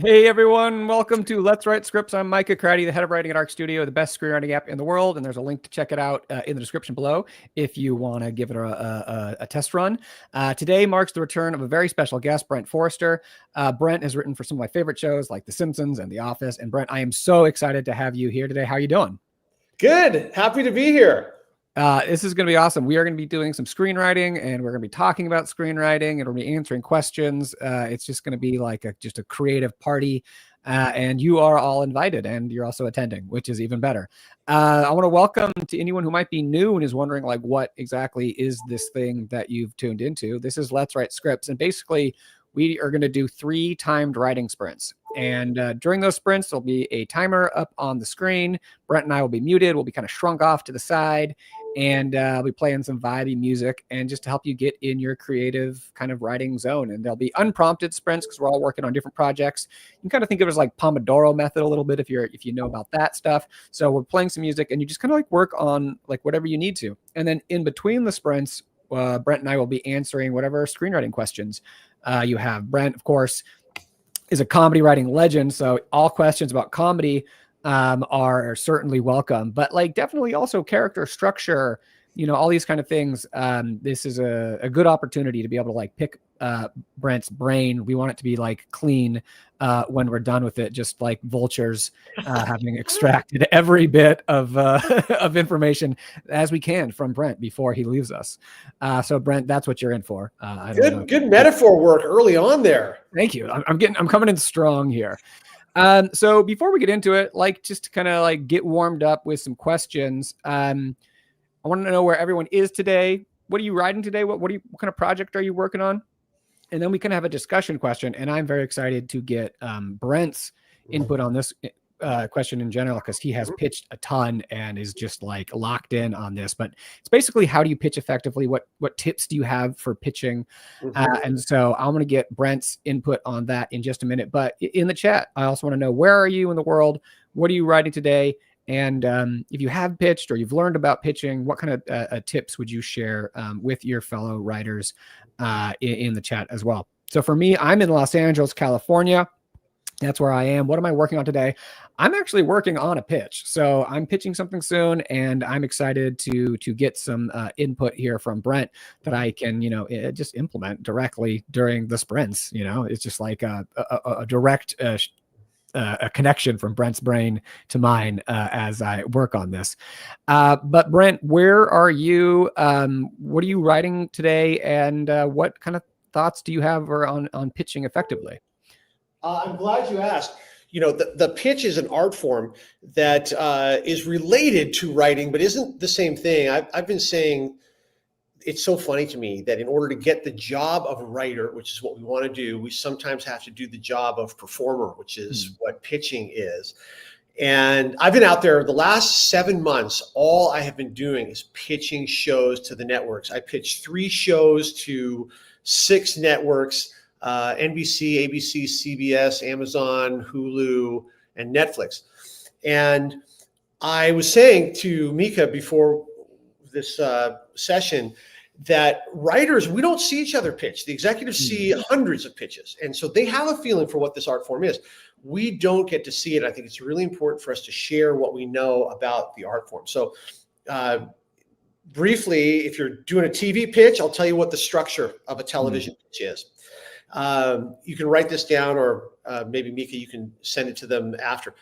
Hey everyone, welcome to Let's Write Scripts. I'm Micah Crowdy, the head of writing at Arc Studio, the best screenwriting app in the world, and there's a link to check it out in the description below if you want to give it a test run. Today marks the return of a very special guest, Brent Forrester. Brent has written for some of my favorite shows like The Simpsons and The Office, and Brent, I am so excited to have you here today. How are you doing? Good. Happy to be here. This is going to be awesome. We are going to be doing some screenwriting, and we're going to be talking about screenwriting, and we're going to be answering questions. It's just going to be like just a creative party, and you are all invited, and you're also attending, which is even better. I want to welcome to anyone who might be new and is wondering, like, what exactly is this thing that you've tuned into? This is Let's Write Scripts, and basically, we are going to do 3 timed writing sprints. And during those sprints, there'll be a timer up on the screen. Brent and I will be muted. We'll be kind of shrunk off to the side. And I'll be playing some vibey music and just to help you get in your creative kind of writing zone. And there'll be unprompted sprints because we're all working on different projects. You can kind of think of it as like Pomodoro method a little bit if you know about that stuff. So we're playing some music and you just kind of like work on like whatever you need to. And then in between the sprints, Brent and I will be answering whatever screenwriting questions you have. Brent, of course, is a comedy writing legend. So all questions about comedy are certainly welcome, but like definitely also character structure, all these kind of things. This is a good opportunity to be able to like pick Brent's brain. We want it to be like clean when we're done with it, just like vultures having extracted every bit of information as we can from Brent before he leaves us. So Brent, that's what you're in for. Good metaphor work early on there. Thank you. I'm coming in strong here. So before we get into it, like just to kind of like get warmed up with some questions, I want to know where everyone is today. What are you writing today? What kind of project are you working on? And then we can have a discussion question. And I'm very excited to get Brent's input on this question in general, because he has pitched a ton and is just like locked in on this. But it's basically, how do you pitch effectively? What tips do you have for pitching? And so I'm going to get Brent's input on that in just a minute. But in the chat, I also want to know, where are you in the world? What are you writing today? And if you have pitched or you've learned about pitching, what kind of tips would you share with your fellow writers in the chat as well? So for me, I'm in Los Angeles, California. That's where I am. What am I working on today? I'm actually working on a pitch. So I'm pitching something soon, and I'm excited to get some input here from Brent that I can, just implement directly during the sprints. It's just like a direct a connection from Brent's brain to mine as I work on this. But Brent, where are you? What are you writing today? And what kind of thoughts do you have on pitching effectively? I'm glad you asked. The pitch is an art form that is related to writing, but isn't the same thing. I've been saying, it's so funny to me that in order to get the job of a writer, which is what we want to do, we sometimes have to do the job of performer, which is what pitching is. And I've been out there the last 7 months. All I have been doing is pitching shows to the networks. I pitched 3 shows to 6 networks. NBC, ABC, CBS, Amazon, Hulu, and Netflix. And I was saying to Mika before this session that writers, we don't see each other pitch. The executives see hundreds of pitches. And so they have a feeling for what this art form is. We don't get to see it. I think it's really important for us to share what we know about the art form. So briefly, if you're doing a TV pitch, I'll tell you what the structure of a television pitch is. You can write this down, or maybe Mika, you can send it to them after.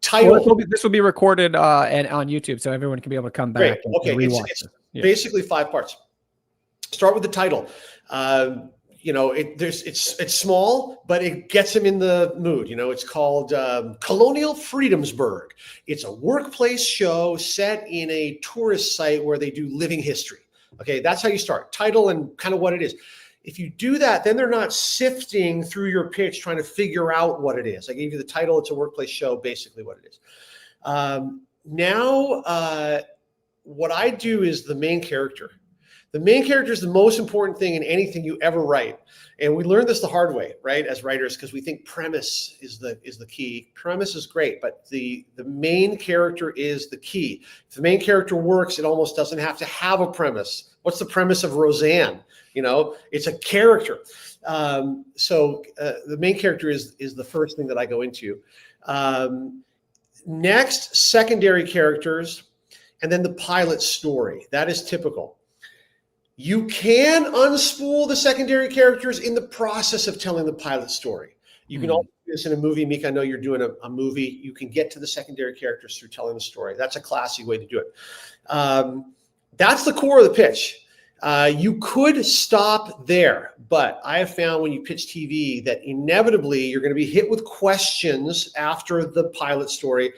Title. Well, this will be recorded and on YouTube, so everyone can be able to come back. Okay, it's basically 5 parts. Start with the title. It's small, but it gets them in the mood. It's called Colonial Freedomsburg. It's a workplace show set in a tourist site where they do living history. Okay, that's how you start. Title and kind of what it is. If you do that, then they're not sifting through your pitch trying to figure out what it is. I gave you the title. It's a workplace show, basically what it is. Now, what I do is the main character. The main character is the most important thing in anything you ever write. And we learned this the hard way, right, as writers, because we think premise is the key. Premise is great, but the main character is the key. If the main character works, it almost doesn't have to have a premise. What's the premise of Roseanne? It's a character. So the main character is the first thing that I go into. Next, secondary characters, and then the pilot story. That is typical. You can unspool the secondary characters in the process of telling the pilot story. You can also do this in a movie. Meek, I know you're doing a movie. You can get to the secondary characters through telling the story. That's a classy way to do it. That's the core of the pitch. You could stop there, but I have found when you pitch TV that inevitably you're going to be hit with questions after the pilot story.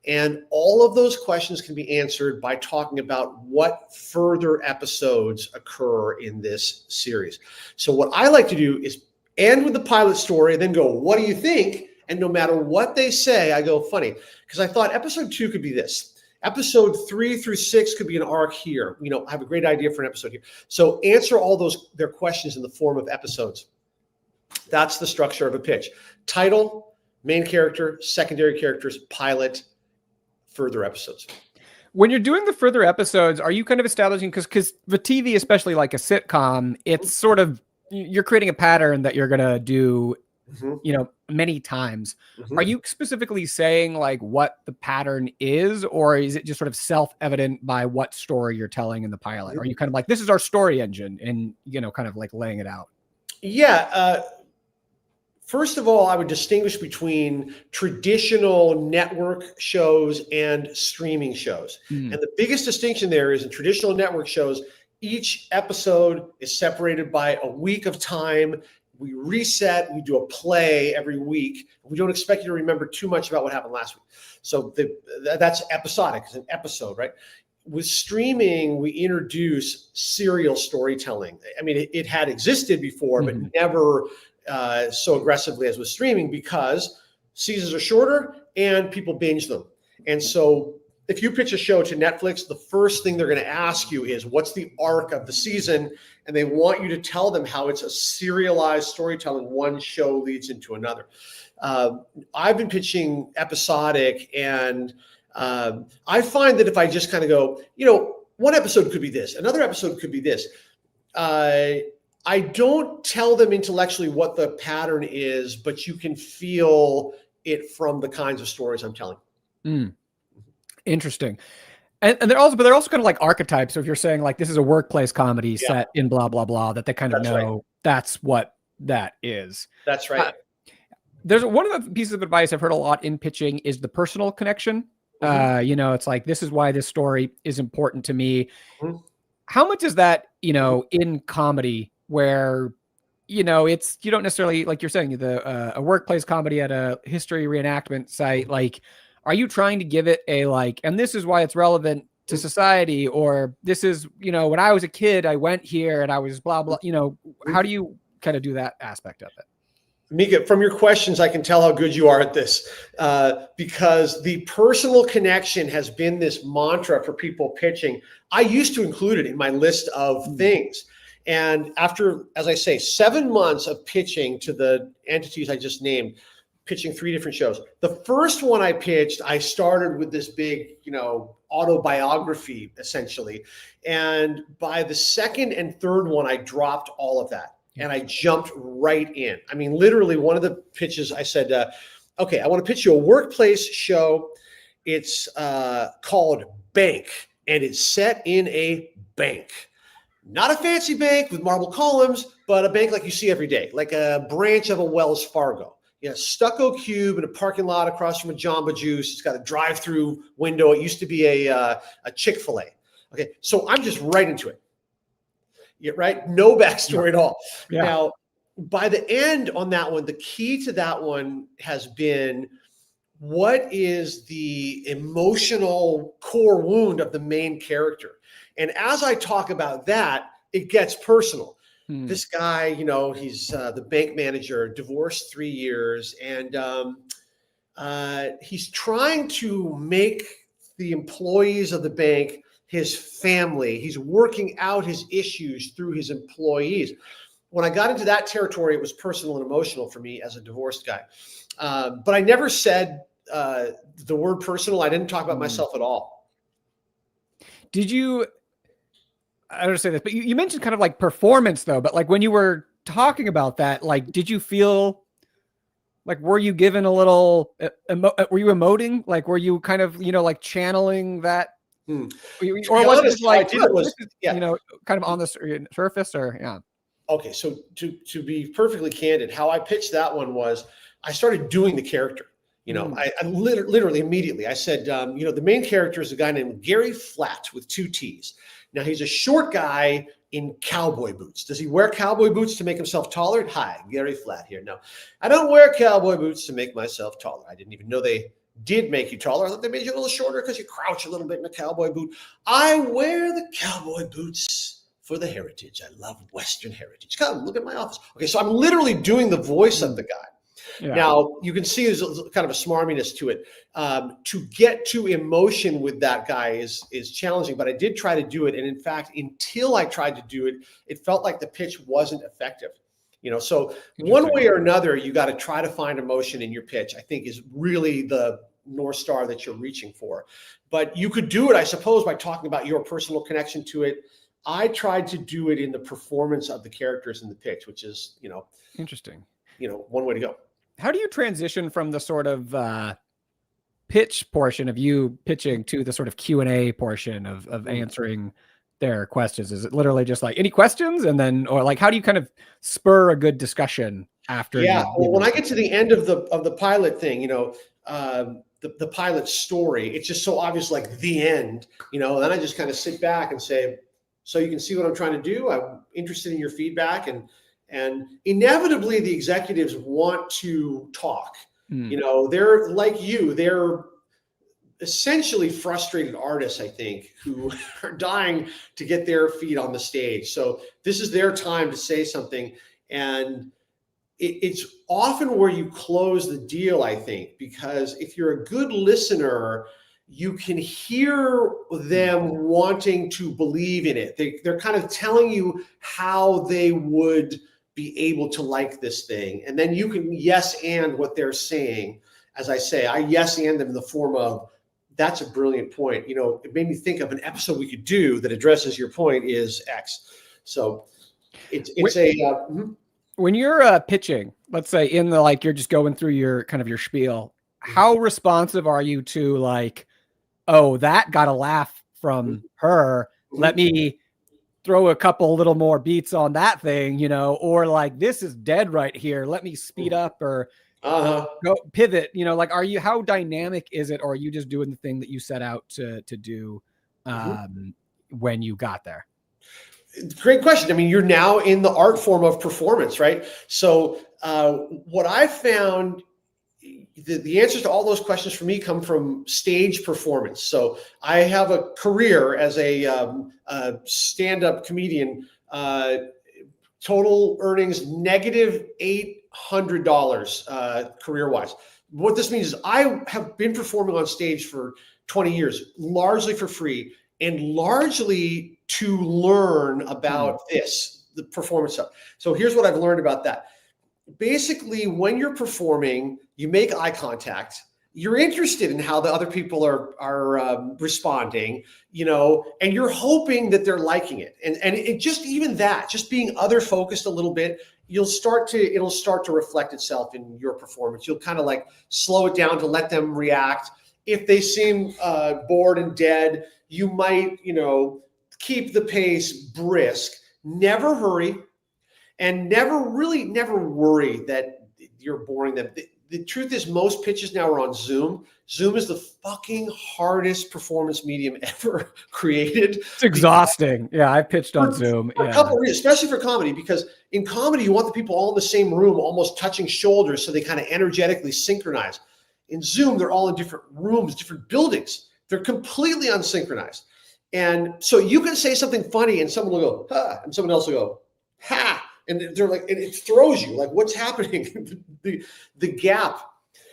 And all of those questions can be answered by talking about what further episodes occur in this series. So what I like to do is end with the pilot story, then go, what do you think? And no matter what they say, I go, funny, because I thought episode 2 could be this. Episode 3 through 6 could be an arc here. I have a great idea for an episode here. So answer all their questions in the form of episodes. That's the structure of a pitch. Title, main character, secondary characters, pilot, further episodes. When you're doing the further episodes, are you kind of establishing, because the TV, especially like a sitcom, it's sort of, you're creating a pattern that you're going to do, many times. Are you specifically saying like what the pattern is, or is it just sort of self-evident by what story you're telling in the pilot? Are you kind of like, this is our story engine, and, kind of like laying it out? Yeah. First of all, I would distinguish between traditional network shows and streaming shows. And the biggest distinction there is in traditional network shows, each episode is separated by a week of time. We reset, we do a play every week. We don't expect you to remember too much about what happened last week. So that's episodic, it's an episode, right? With streaming, we introduce serial storytelling. I mean, it had existed before, but never so aggressively as with streaming, because seasons are shorter and people binge them. And so if you pitch a show to Netflix, the first thing they're going to ask you is, what's the arc of the season? And they want you to tell them how it's a serialized storytelling. One show leads into another. I've been pitching episodic, and I find that if I just kind of go, one episode could be this, another episode could be this, I don't tell them intellectually what the pattern is, but you can feel it from the kinds of stories I'm telling. Interesting. And they're also kind of like archetypes. So if you're saying like, this is a workplace comedy set in blah, blah, blah, that they kind of know that's what that is. That's right. There's one of the pieces of advice I've heard a lot in pitching is the personal connection. It's like, this is why this story is important to me. How much is that, in comedy, where, it's, you don't necessarily, like you're saying, a workplace comedy at a history reenactment site, like, are you trying to give it a like, and this is why it's relevant to society, or this is, when I was a kid, I went here and I was blah, blah, how do you kind of do that aspect of it? Mika, from your questions, I can tell how good you are at this, because the personal connection has been this mantra for people pitching. I used to include it in my list of things. And after, as I say, 7 months of pitching to the entities I just named, pitching 3 different shows. The first one I pitched, I started with this big, autobiography, essentially. And by the second and third one, I dropped all of that. And I jumped right in. I mean, literally one of the pitches, I said, okay, I want to pitch you a workplace show. It's called Bank, and it's set in a bank. Not a fancy bank with marble columns, but a bank like you see every day, like a branch of a Wells Fargo. Stucco cube in a parking lot across from a Jamba Juice. It's got a drive-through window. It used to be a Chick-fil-A. Okay, so I'm just right into it. Right? No backstory at all. Yeah. Now, by the end on that one, the key to that one has been, what is the emotional core wound of the main character? And as I talk about that, it gets personal. This guy, he's the bank manager, divorced 3 years, and he's trying to make the employees of the bank his family. He's working out his issues through his employees. When I got into that territory, it was personal and emotional for me as a divorced guy. But I never said the word personal. I didn't talk about myself at all. Did you, I don't say this, but you mentioned kind of like performance though, but like when you were talking about that, like, did you feel like, were you given a little, were you emoting? Like, were you kind of, like channeling that? To Or be was it honest, just how I like, did it this was, is, yeah. kind of on the surface or, yeah. Okay, so to be perfectly candid, how I pitched that one was I started doing the character. I literally immediately I said, the main character is a guy named Gary Flat with 2 T's. Now he's a short guy in cowboy boots. Does he wear cowboy boots to make himself taller? Hi, Gary Flat here. No, I don't wear cowboy boots to make myself taller. I didn't even know they did make you taller. I thought they made you a little shorter because you crouch a little bit in a cowboy boot. I wear the cowboy boots for the heritage. I love Western heritage. Come, look at my office. Okay, so I'm literally doing the voice of the guy. Yeah. Now, you can see there's kind of a smarminess to it. To get to emotion with that guy is challenging, but I did try to do it. And in fact, until I tried to do it, it felt like the pitch wasn't effective. So one way or another, you got to try to find emotion in your pitch, I think is really the North Star that you're reaching for. But you could do it, I suppose, by talking about your personal connection to it. I tried to do it in the performance of the characters in the pitch, which is, interesting. One way to go. How do you transition from the sort of pitch portion of you pitching to the sort of Q&A portion of answering their questions? Is it literally just like any questions and then, or like, how do you kind of spur a good discussion after? Yeah. Well, when I get to the end of the pilot thing, the pilot story, it's just so obvious, like the end, then I just kind of sit back and say, so you can see what I'm trying to do. I'm interested in your feedback, and inevitably the executives want to talk. They're like you. They're essentially frustrated artists, I think, who are dying to get their feet on the stage. So this is their time to say something, and it's often where you close the deal, I think, because if you're a good listener, you can hear them wanting to believe in it. They're kind of telling you how they would be able to like this thing. And then you can yes and what they're saying. As I say, I yes and them in the form of, that's a brilliant point. It made me think of an episode we could do that addresses your point is X. So it's when you're pitching, let's say in the, like, you're just going through your kind of your spiel, how responsive are you to like, oh, that got a laugh from her, let me throw a couple little more beats on that thing, or like, this is dead right here, let me speed up or go pivot, like, how dynamic is it, or are you just doing the thing that you set out to do when you got there? Great question. I mean, you're now in the art form of performance, right? So what I found, the answers to all those questions for me come from stage performance. So I have a career as a stand-up comedian, total earnings negative $800 career-wise. What this means is I have been performing on stage for 20 years, largely for free, and largely to learn about the performance stuff. So here's what I've learned about that. Basically, when you're performing, you make eye contact. You're interested in how the other people are responding, and you're hoping that they're liking it. And it just, even that, just being other focused a little bit, it'll start to reflect itself in your performance. You'll kind of like slow it down to let them react. If they seem bored and dead, you might, keep the pace brisk, never hurry, and never worry that you're boring them. The truth is, most pitches now are on Zoom. Zoom is the fucking hardest performance medium ever created. It's exhausting. Yeah, I pitched on Zoom. For a couple of reasons, especially for comedy, because in comedy, you want the people all in the same room, almost touching shoulders, so they kind of energetically synchronize. In Zoom, they're all in different rooms, different buildings. They're completely unsynchronized. And so you can say something funny and someone will go, ha, and someone else will go, ha. And they're like, and it throws you, like, what's happening? the gap.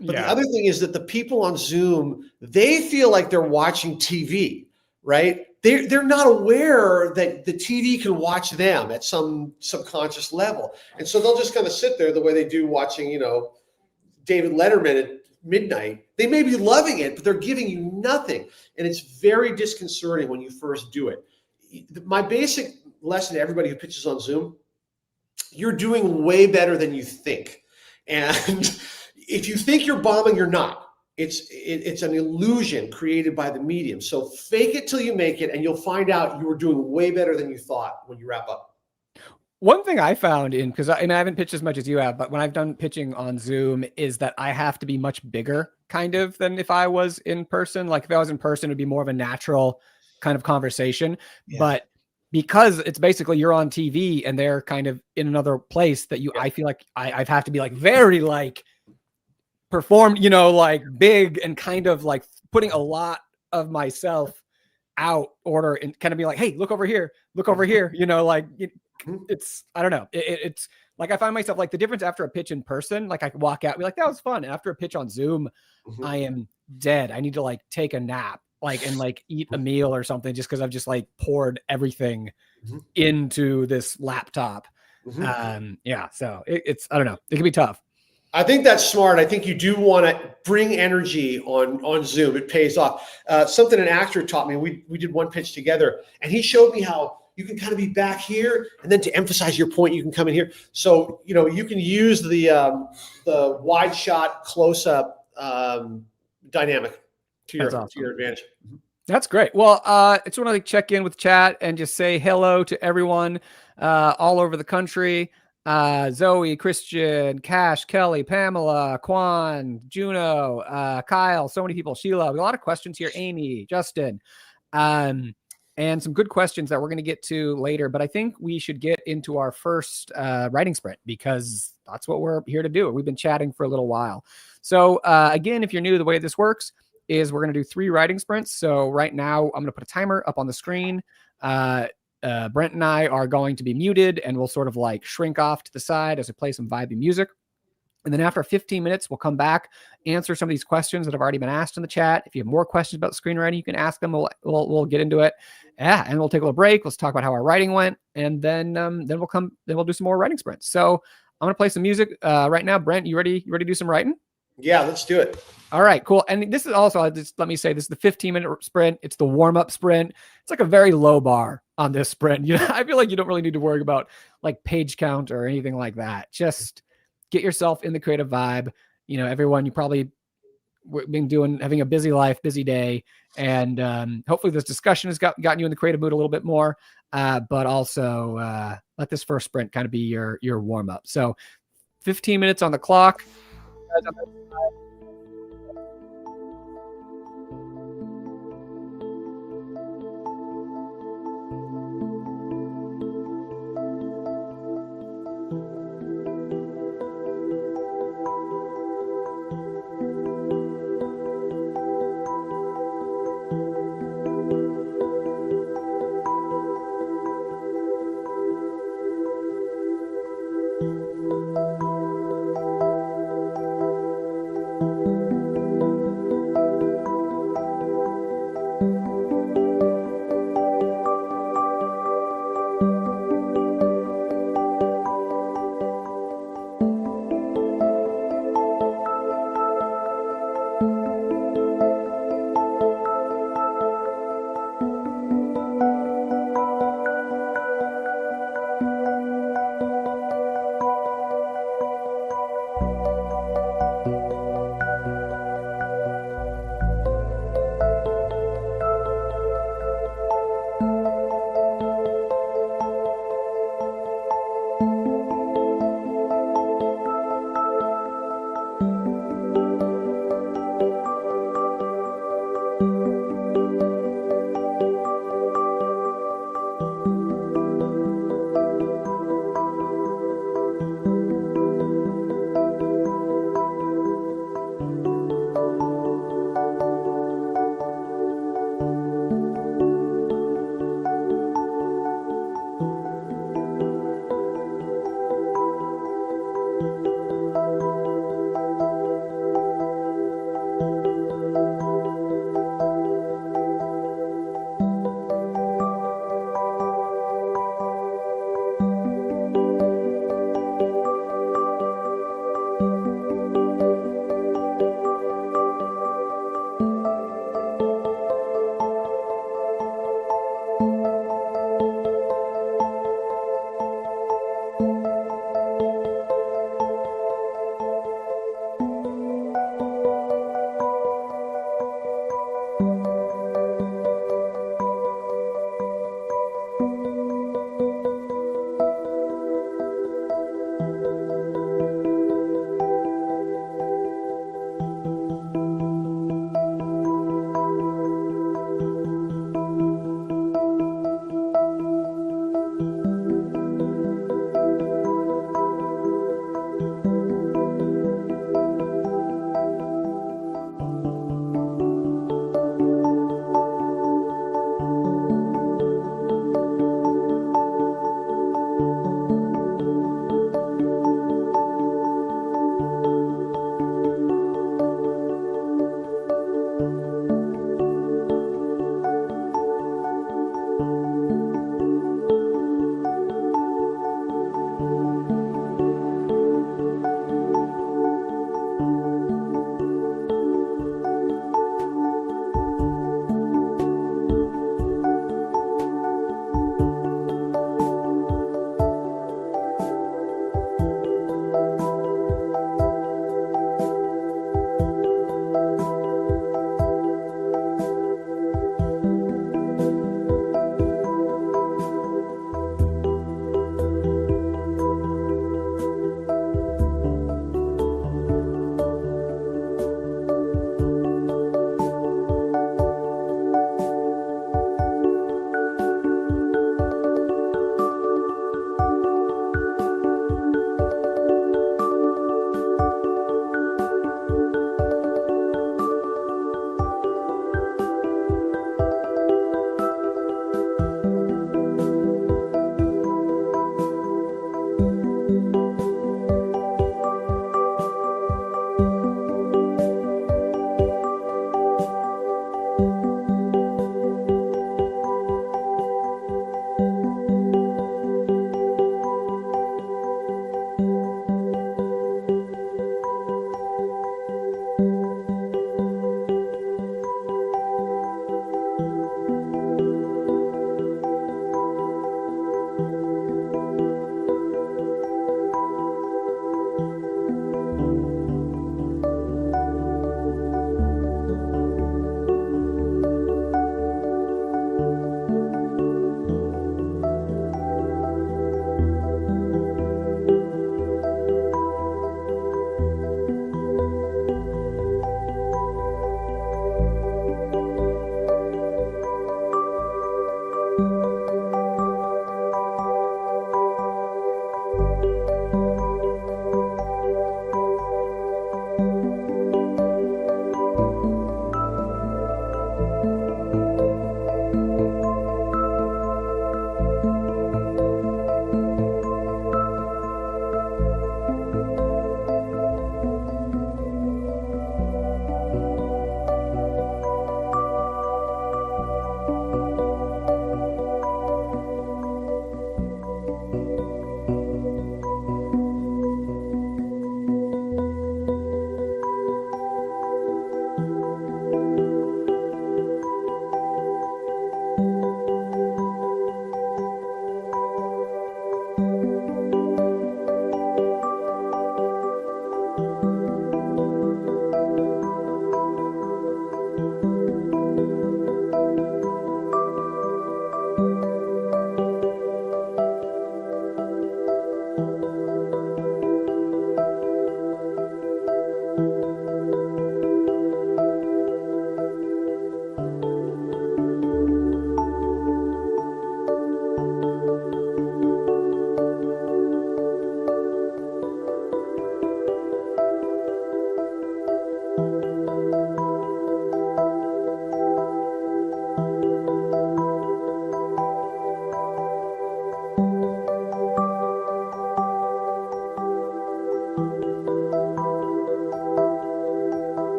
But the other thing is that the people on Zoom, they feel like they're watching TV, right? They're not aware that the TV can watch them at some subconscious level. And so they'll just kind of sit there the way they do watching, David Letterman at midnight. They may be loving it, but they're giving you nothing. And it's very disconcerting when you first do it. my basic lesson to everybody who pitches on Zoom, you're doing way better than you think. And if you think you're bombing, you're not. It's an illusion created by the medium. So fake it till you make it, and you'll find out you were doing way better than you thought when you wrap up. One thing I found and I haven't pitched as much as you have, but when I've done pitching on Zoom is that I have to be much bigger kind of than if I was in person. Like if I was in person, it'd be more of a natural kind of conversation. Yeah. But because it's basically you're on TV and they're kind of in another place that I feel like I've have to be like very like perform, like big and kind of like putting a lot of myself out order and kind of be like, hey, look over here, like it's, I don't know. It's like, I find myself like the difference after a pitch in person, like I can walk out and be like, that was fun. After a pitch on Zoom, I am dead. I need to like take a nap, like, and like eat a meal or something just because I've just like poured everything into this laptop. Yeah. So it's, I don't know. It can be tough. I think that's smart. I think you do want to bring energy on Zoom. It pays off. Something an actor taught me. We did one pitch together, and he showed me how you can kind of be back here, and then to emphasize your point, you can come in here. So you can use the wide shot close up dynamic to your advantage. That's great. Well, I just want to check in with chat and just say hello to everyone all over the country. Zoe, Christian, Cash, Kelly, Pamela, Quan, Juno, Kyle, so many people, Sheila, we have a lot of questions here, Amy, Justin, and some good questions that we're going to get to later, but I think we should get into our first writing sprint because that's what we're here to do. We've been chatting for a little while. So again, if you're new, the way this works is we're going to do 3 writing sprints. So right now I'm going to put a timer up on the screen. Brent and I are going to be muted and we'll sort of like shrink off to the side as we play some vibey music. And then after 15 minutes, we'll come back, answer some of these questions that have already been asked in the chat. If you have more questions about screenwriting, you can ask them. We'll get into it. Yeah. And we'll take a little break. Let's talk about how our writing went. And then we'll do some more writing sprints. So I'm going to play some music right now. Brent, you ready? You ready to do some writing? Yeah, let's do it. All right, cool. And this is also, just let me say, this is the 15-minute sprint. It's the warm-up sprint. It's like a very low bar on this sprint. I feel like you don't really need to worry about like page count or anything like that. Just get yourself in the creative vibe. Everyone, you probably having a busy life, busy day. And hopefully this discussion has gotten you in the creative mood a little bit more. But also let this first sprint kind of be your warm-up. So 15 minutes on the clock.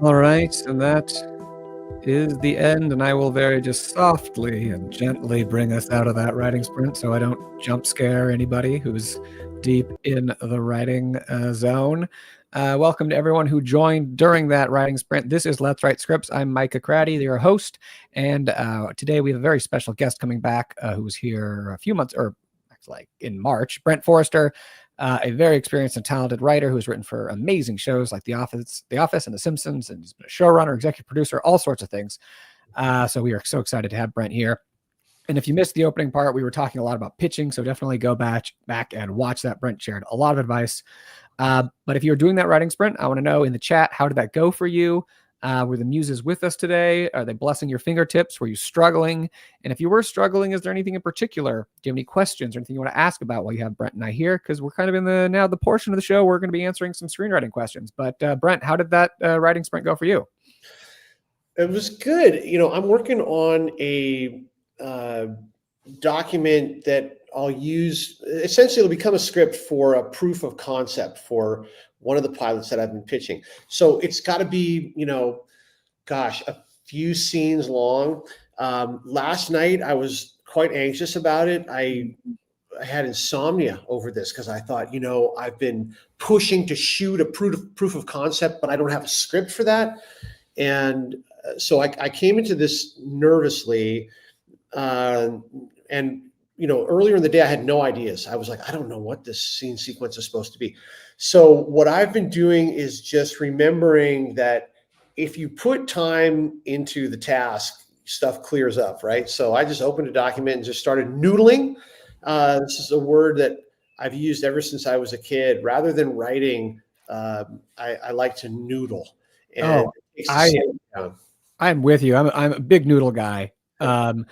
All right, and that is the end, and I will very just softly and gently bring us out of that writing sprint so I don't jump scare anybody who's deep in the writing zone. Welcome to everyone who joined during that writing sprint. This is Let's Write Scripts. I'm Micah Craddy, your host, and today we have a very special guest coming back who was here a few months, or like in March, Brent Forrester. A very experienced and talented writer who's written for amazing shows like The Office, and The Simpsons, and he's been a showrunner, executive producer, all sorts of things. So we are so excited to have Brent here. And if you missed the opening part, we were talking a lot about pitching, so definitely go back and watch that. Brent shared a lot of advice. But if you're doing that writing sprint, I want to know in the chat, how did that go for you? Were the muses with us today? Are they blessing your fingertips? Were you struggling? And if you were struggling, is there anything in particular? Do you have any questions or anything you want to ask about while you have Brent and I here? Because we're kind of in the portion of the show where we're going to be answering some screenwriting questions. But Brent, how did that writing sprint go for you? It was good. I'm working on a document that I'll use. Essentially, it'll become a script for a proof of concept for one of the pilots that I've been pitching. So it's got to be, a few scenes long. Last night, I was quite anxious about it. I had insomnia over this because I thought, I've been pushing to shoot a proof of concept, but I don't have a script for that. And so I came into this nervously. Earlier in the day, I had no ideas. I was like, I don't know what this scene sequence is supposed to be. So what I've been doing is just remembering that if you put time into the task, stuff clears up, right? So I just opened a document and just started noodling. This is a word that I've used ever since I was a kid. Rather than writing, I like to noodle. And I'm with you. I'm a big noodle guy. One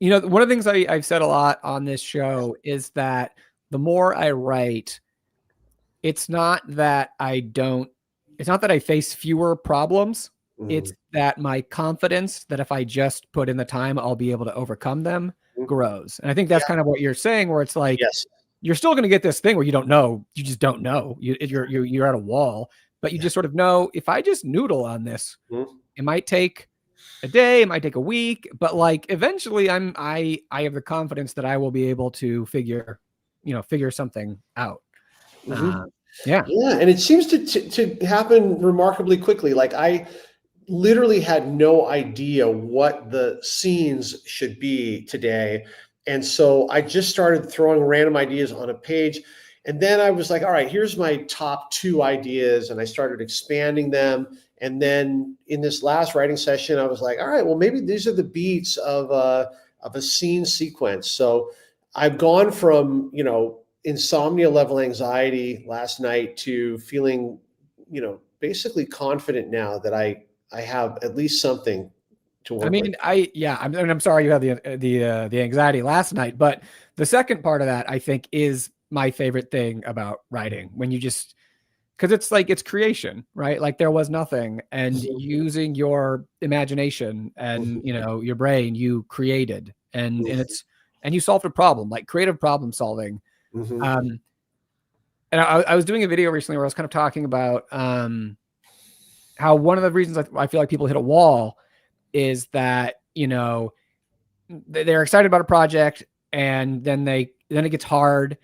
of the things I've said a lot on this show is that the more I write, it's not that I face fewer problems. Mm-hmm. It's that my confidence that if I just put in the time, I'll be able to overcome them grows. And I think that's kind of what you're saying, where it's like, yes, you're still going to get this thing where you don't know. You just don't know. You're at a wall, but you just sort of know, if I just noodle on this, it might take a day, it might take a week, but like eventually I have the confidence that I will be able to figure something out. Mm-hmm. And it seems to happen remarkably quickly. Like I literally had no idea what the scenes should be today. And so I just started throwing random ideas on a page. And then I was like, all right, here's my top 2 ideas. And I started expanding them. And then in this last writing session, I was like, all right, well, maybe these are the beats of a scene sequence. So I've gone from, insomnia level anxiety last night to feeling, basically confident now that I have at least something to work with. I'm sorry you had the anxiety last night, but the second part of that, I think, is my favorite thing about writing, when you just, because it's like, it's creation, right? Like there was nothing, and using your imagination and, your brain, you created, and you solved a problem, like creative problem solving. And I was doing a video recently where I was kind of talking about how one of the reasons I feel like people hit a wall is that, they're excited about a project, and then it gets hard,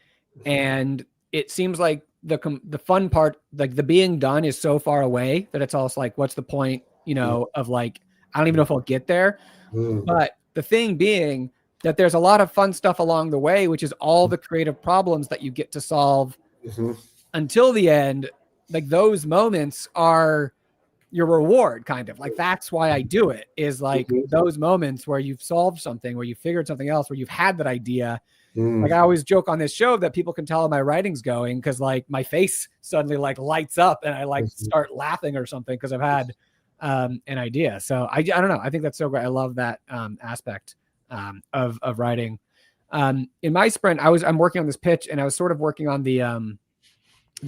and it seems like the fun part, like the being done, is so far away that it's almost like, what's the point, of like, I don't even know if I'll get there. But the thing being that there's a lot of fun stuff along the way, which is all the creative problems that you get to solve until the end. Like those moments are your reward, kind of. Like that's why I do it, is like those moments where you've solved something, where you figured something else, where you've had that idea. Like I always joke on this show that people can tell how my writing's going because like my face suddenly like lights up and I like start laughing or something because I've had an idea. So I don't know. I think that's so great. I love that aspect of writing. In my sprint, I'm working on this pitch, and I was sort of working on the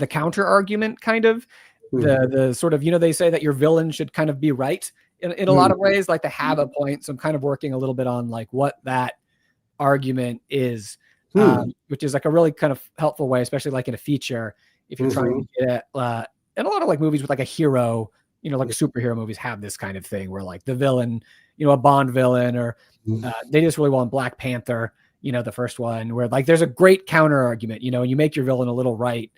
counter argument, kind of the sort of, they say that your villain should kind of be right in a lot of ways, like to have a point. So I'm kind of working a little bit on like what that argument is, which is like a really kind of helpful way, especially like in a feature, if you're trying to get at, and a lot of like movies with like a hero, you know, like superhero movies have this kind of thing where like the villain, you know, a Bond villain, or they just really want Black Panther, you know, the first one, where like there's a great counter argument, you know, and you make your villain a little right.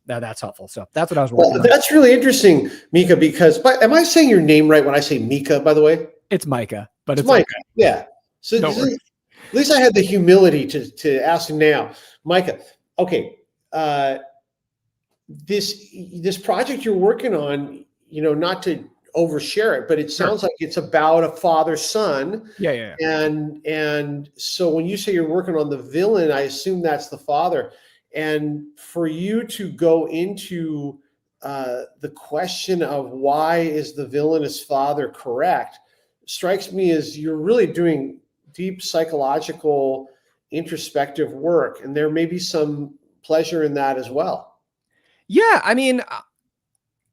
That's helpful. So that's what I was working on. That's really interesting, Mika, because am I saying your name right when I say Mika, by the way? It's Micah, but it's Micah. okay. Yeah. So at least I had the humility to ask him now. Micah, okay. This project you're working on, you know, not to overshare it, but it sounds like it's about a father-son. Yeah. And so when you say you're working on the villain, I assume that's the father. And for you to go into the question of why is the villainous father correct strikes me as you're really doing deep psychological introspective work. And there may be some pleasure in that as well. Yeah, I mean,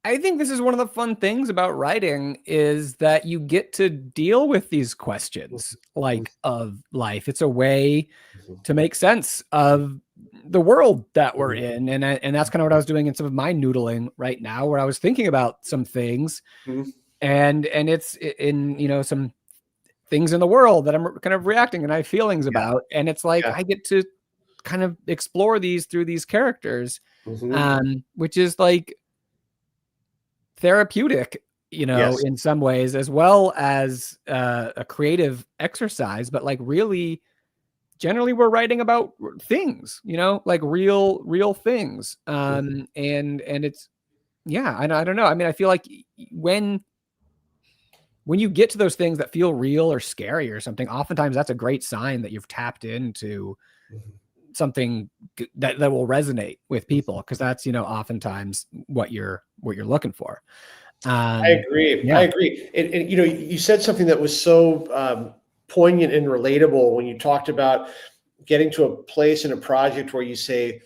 I think this is one of the fun things about writing is that you get to deal with these questions like of life. It's a way to make sense of the world that we're in. And that's kind of what I was doing in some of my noodling right now, where I was thinking about some things and it's in, you know, some things in the world that I'm kind of reacting and I have feelings about. And it's like, I get to kind of explore these through these characters, which is like therapeutic, you know, in some ways, as well as a creative exercise. But like really, generally we're writing about things, you know, like real things. And it's, I don't know. I mean, I feel like when you get to those things that feel real or scary or something, oftentimes that's a great sign that you've tapped into something that will resonate with people, because that's, you know, oftentimes what you're looking for. I agree. I agree. And you know, you said something that was so poignant and relatable when you talked about getting to a place in a project where you say,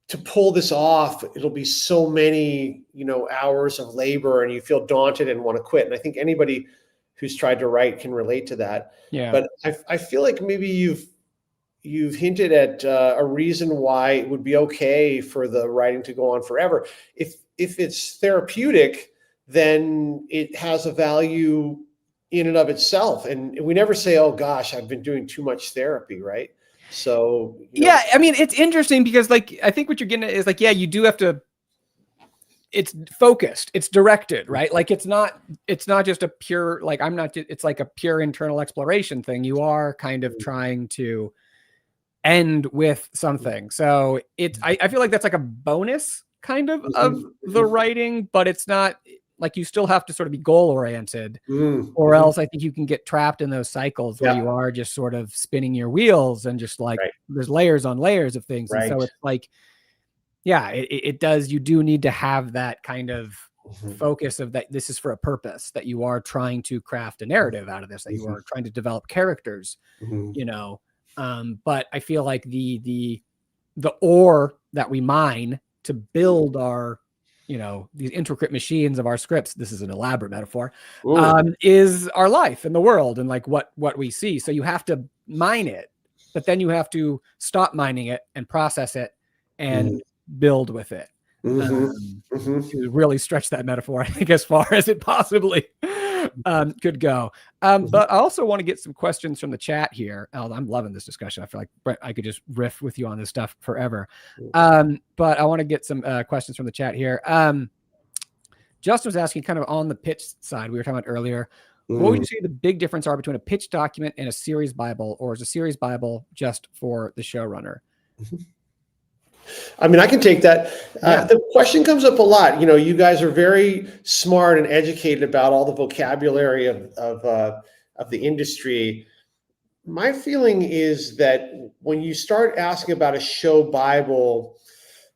to pull this off, it'll be so many, you know, hours of labor, and you feel daunted and want to quit. And I think anybody who's tried to write can relate to that. Yeah. But I feel like maybe you've hinted at a reason why it would be okay for the writing to go on forever. If it's therapeutic, then it has a value in and of itself. And we never say, oh gosh, I've been doing too much therapy, right? So yeah, I mean, it's interesting because like I think what you're getting at is like, yeah, you do have to, it's focused, it's directed, right? Like it's not just a pure, like it's like a pure internal exploration thing. You are kind of trying to end with something. So it's I feel like that's like a bonus kind of the writing, but it's not like, you still have to sort of be goal oriented, or else I think you can get trapped in those cycles where you are just sort of spinning your wheels and just like there's layers on layers of things. And so it's like, it does, you do need to have that kind of focus of that this is for a purpose, that you are trying to craft a narrative out of this, that you are trying to develop characters, you know. But I feel like the ore that we mine to build our, you know, these intricate machines of our scripts, this is an elaborate metaphor, is our life in the world and like what we see. So you have to mine it, but then you have to stop mining it and process it and build with it. To really stretch that metaphor, I think, as far as it possibly could go. But I also want to get some questions from the chat here. I'm loving this discussion. I feel like Brent, I could just riff with you on this stuff forever. But I want to get some questions from the chat here. Justin was asking kind of on the pitch side, we were talking about earlier, what would you say the big difference are between a pitch document and a series Bible, or is a series Bible just for the showrunner? I mean, I can take that. The question comes up a lot. You know, you guys are very smart and educated about all the vocabulary of the industry. My feeling is that when you start asking about a show Bible,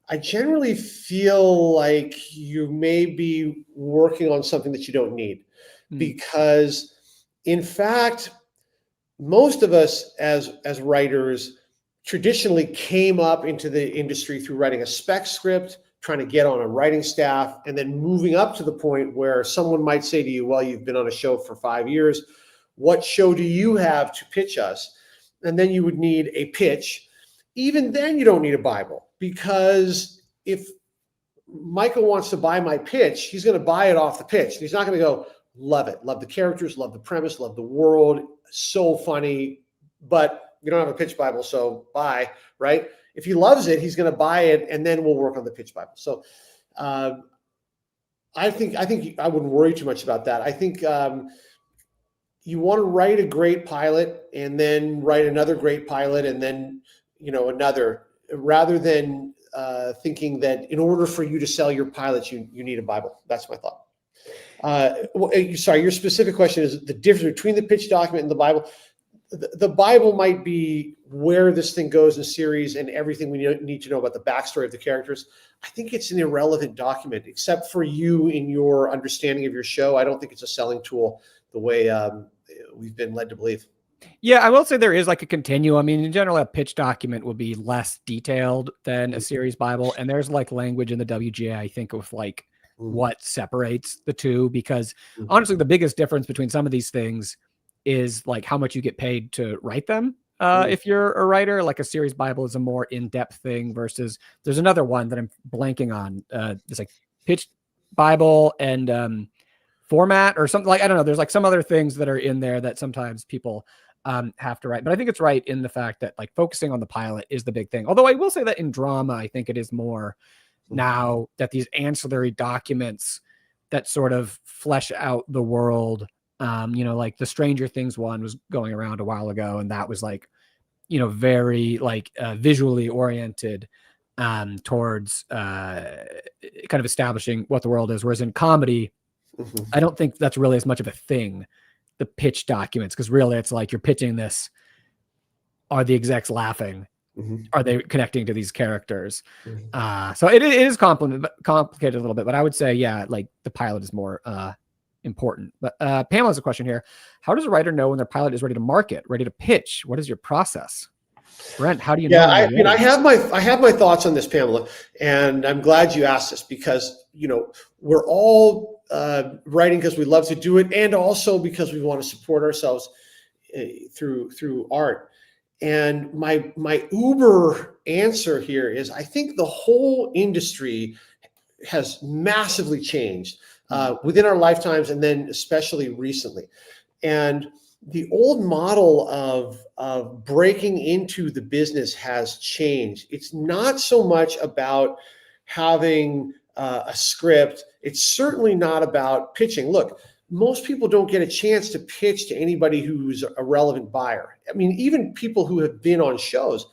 I generally feel like you may be working on something that you don't need, because in fact, most of us as writers traditionally came up into the industry through writing a spec script, trying to get on a writing staff, and then moving up to the point where someone might say to you, well, you've been on a show for 5 years. What show do you have to pitch us? And then you would need a pitch. Even then, you don't need a Bible, because if Michael wants to buy my pitch, he's going to buy it off the pitch. He's not going to go, love it, love the characters, love the premise, love the world, so funny, but you don't have a pitch Bible, so bye, right? If he loves it, he's going to buy it, and then we'll work on the pitch Bible. So I think I wouldn't worry too much about that. I think you want to write a great pilot and then write another great pilot and then, another, rather than thinking that in order for you to sell your pilots, you need a Bible. That's my thought. Sorry, your specific question is the difference between the pitch document and the Bible. The Bible might be where this thing goes in a series and everything we need to know about the backstory of the characters. I think it's an irrelevant document, except for you in your understanding of your show. I don't think it's a selling tool the way we've been led to believe. Yeah, I will say there is like a continuum. I mean, in general, a pitch document will be less detailed than a series Bible. And there's like language in the WGA, I think, of like what separates the two, because honestly, the biggest difference between some of these things is like how much you get paid to write them. If you're a writer, like a series Bible is a more in-depth thing versus there's another one that I'm blanking on. It's like pitch Bible and format or something, like, I don't know. There's like some other things that are in there that sometimes people have to write. But I think it's right in the fact that like focusing on the pilot is the big thing. Although I will say that in drama, I think it is more now that these ancillary documents that sort of flesh out the world, like the Stranger Things one was going around a while ago, and that was like, very like visually oriented towards kind of establishing what the world is. Whereas in comedy, I don't think that's really as much of a thing, the pitch documents, because really it's like you're pitching this. Are the execs laughing? Are they connecting to these characters? So it is complicated a little bit, but I would say, yeah, like the pilot is more important. But Pamela has a question here. How does a writer know when their pilot is ready to market, ready to pitch? What is your process? Brent, how do you know? Yeah, I have my thoughts on this, Pamela, and I'm glad you asked this because, we're all writing because we love to do it, and also because we want to support ourselves through art. And my uber answer here is I think the whole industry has massively changed within our lifetimes, and then especially recently. And the old model of breaking into the business has changed. It's not so much about having a script. It's certainly not about pitching. Look, most people don't get a chance to pitch to anybody who's a relevant buyer. I mean, even people who have been on shows.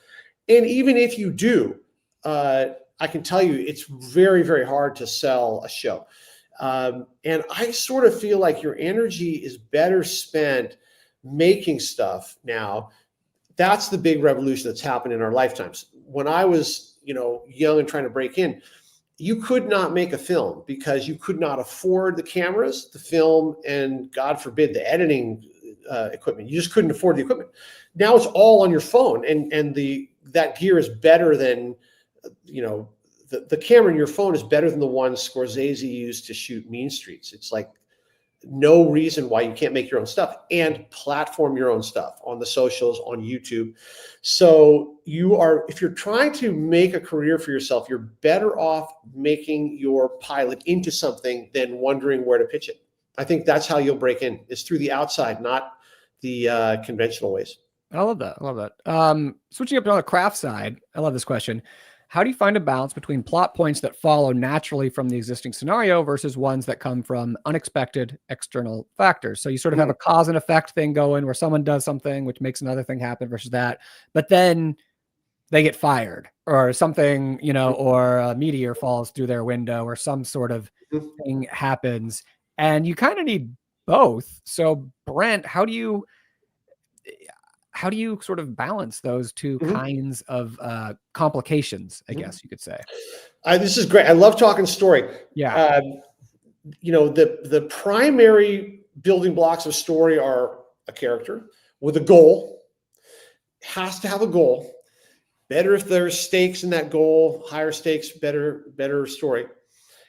And even if you do, I can tell you it's very, very hard to sell a show. And I sort of feel like your energy is better spent making stuff now. That's the big revolution that's happened in our lifetimes. When I was, young and trying to break in, you could not make a film because you could not afford the cameras, the film, and God forbid the editing equipment. You just couldn't afford the equipment. Now it's all on your phone, and that gear is better than, the camera in your phone is better than the one Scorsese used to shoot Mean Streets. It's like no reason why you can't make your own stuff and platform your own stuff on the socials, on YouTube. So if you're trying to make a career for yourself, you're better off making your pilot into something than wondering where to pitch it. I think that's how you'll break in, is through the outside, not the conventional ways. I love that. Switching up to the craft side, I love this question. How do you find a balance between plot points that follow naturally from the existing scenario versus ones that come from unexpected external factors? So you sort of have a cause and effect thing going where someone does something which makes another thing happen versus that, but then they get fired or something, or a meteor falls through their window or some sort of thing happens, and you kind of need both. So Brent, how do you sort of balance those two kinds of complications, I guess you could say? This is great. I love talking story. Yeah. The primary building blocks of story are a character with a goal. Has to have a goal. Better if there's stakes in that goal, higher stakes, better story.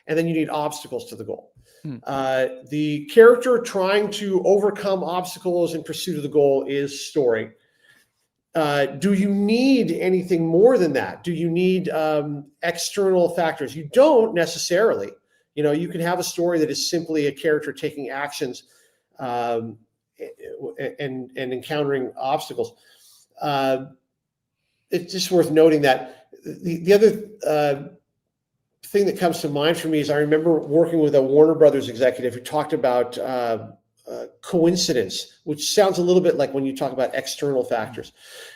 And then you need obstacles to the goal. The character trying to overcome obstacles in pursuit of the goal is story. Do you need anything more than that? Do you need external factors? You don't necessarily. You can have a story that is simply a character taking actions um, and encountering obstacles. It's just worth noting that the other thing that comes to mind for me is I remember working with a Warner Brothers executive who talked about coincidence, which sounds a little bit like when you talk about external factors.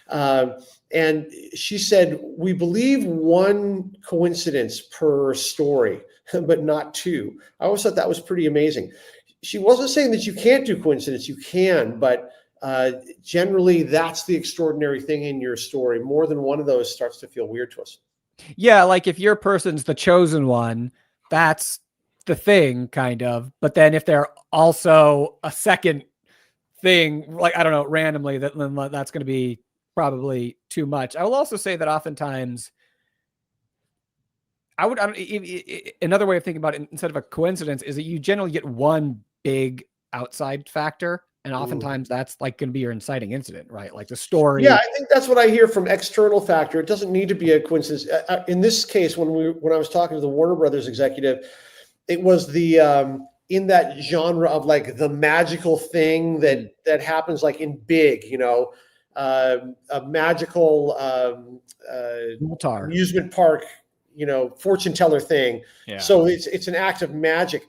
And she said, we believe one coincidence per story, but not two. I always thought that was pretty amazing. She wasn't saying that you can't do coincidence. You can, but generally that's the extraordinary thing in your story. More than one of those starts to feel weird to us. Yeah, like if your person's the chosen one, that's the thing, kind of. But then if they're also a second thing, like, I don't know, randomly, then that's going to be probably too much. I will also say that oftentimes another way of thinking about it instead of a coincidence is that you generally get one big outside factor. And oftentimes that's like going to be your inciting incident, right? Like the story. Yeah, I think that's what I hear from external factor. It doesn't need to be a coincidence. In this case, when I was talking to the Warner Brothers executive, it was the in that genre of like the magical thing that happens like in Big, a magical amusement park, fortune teller thing. Yeah. So it's an act of magic.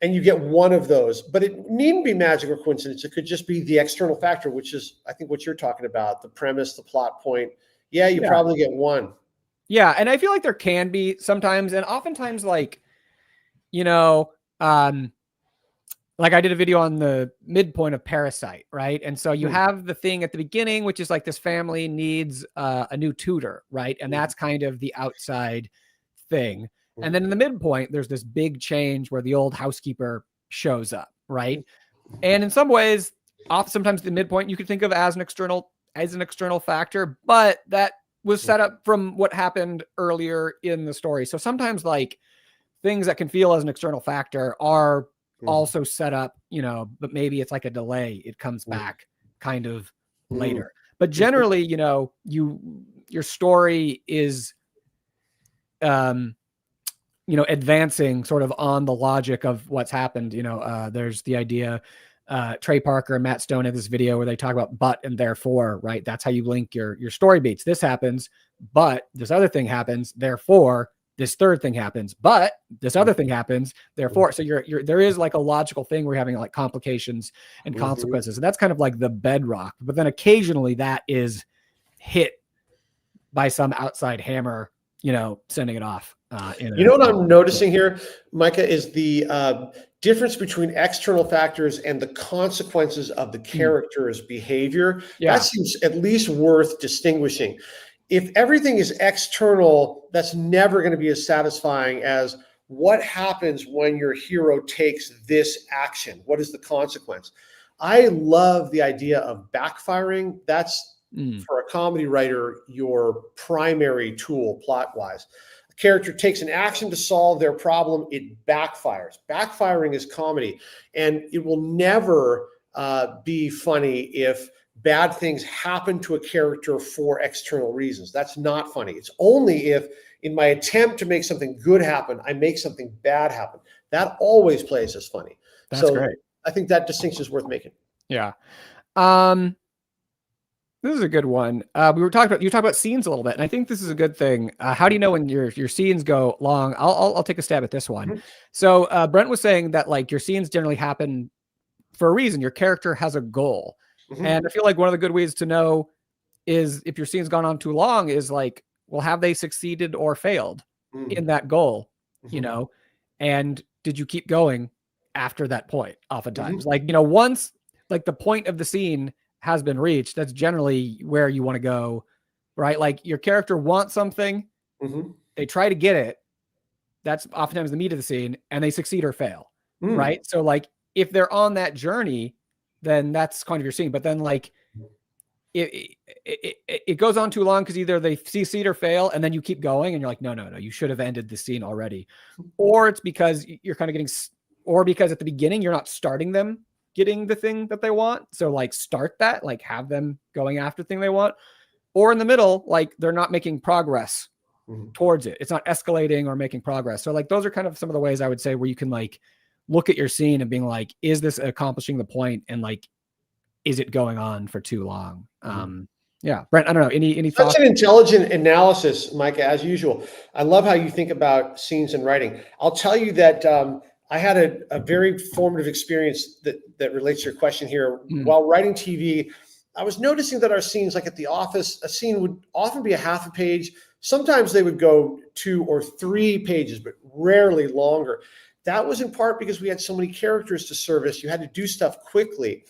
And you get one of those, but it needn't be magic or coincidence. It could just be the external factor, which is, I think, what you're talking about, the premise, the plot point. Yeah, you probably get one. Yeah, and I feel like there can be sometimes, and oftentimes, like, like I did a video on the midpoint of Parasite, right? And so you have the thing at the beginning, which is like this family needs a new tutor, right? And that's kind of the outside thing. And then in the midpoint, there's this big change where the old housekeeper shows up, right? And in some ways, sometimes the midpoint you could think of as an external factor, but that was set up from what happened earlier in the story. So sometimes like things that can feel as an external factor are also set up, but maybe it's like a delay. It comes back kind of later. But generally, your story is advancing sort of on the logic of what's happened. There's the idea, Trey Parker and Matt Stone had this video where they talk about but and therefore, right? That's how you link your story beats. This happens, but this other thing happens. Therefore, this third thing happens, but this other thing happens. Therefore, so there is like a logical thing where you're having like complications and consequences. And that's kind of like the bedrock. But then occasionally that is hit by some outside hammer, sending it off. What I'm noticing here, Micah, is the difference between external factors and the consequences of the character's behavior. Yeah. That seems at least worth distinguishing. If everything is external, that's never going to be as satisfying as what happens when your hero takes this action. What is the consequence? I love the idea of backfiring. That's, for a comedy writer, your primary tool plot-wise. A character takes an action to solve their problem, it backfires. Backfiring is comedy, and it will never be funny if bad things happen to a character for external reasons. That's not funny. It's only if, in my attempt to make something good happen, I make something bad happen. That always plays as funny. That's great. I think that distinction is worth making. Yeah. This is a good one. You talked about scenes a little bit, and I think this is a good thing. How do you know when your scenes go long? I'll take a stab at this one. So Brent was saying that like your scenes generally happen for a reason. Your character has a goal. And I feel like one of the good ways to know is if your scene's gone on too long is like, well, have they succeeded or failed in that goal, and did you keep going after that point? Oftentimes, like, once like the point of the scene has been reached, that's generally where you want to go, right? Like your character wants something, they try to get it. That's oftentimes the meat of the scene, and they succeed or fail, right? So like if they're on that journey, then that's kind of your scene. But then like it goes on too long because either they succeed or fail, and then you keep going and you're like, no, you should have ended the scene already. Or it's because you're kind of getting, or because at the beginning you're not starting them getting the thing that they want. So like start that, like have them going after the thing they want. Or in the middle, like they're not making progress towards it. It's not escalating or making progress. So like those are kind of some of the ways I would say where you can like look at your scene and being like, is this accomplishing the point? And like, is it going on for too long? Yeah, Brent, I don't know. Any thoughts? Such an intelligent analysis, Micah, as usual. I love how you think about scenes and writing. I'll tell you that I had a very formative experience that relates to your question here. While writing TV, I was noticing that our scenes, like at the office, a scene would often be a half a page. Sometimes they would go 2 or 3 pages, but rarely longer. That was in part because we had so many characters to service. You had to do stuff quickly.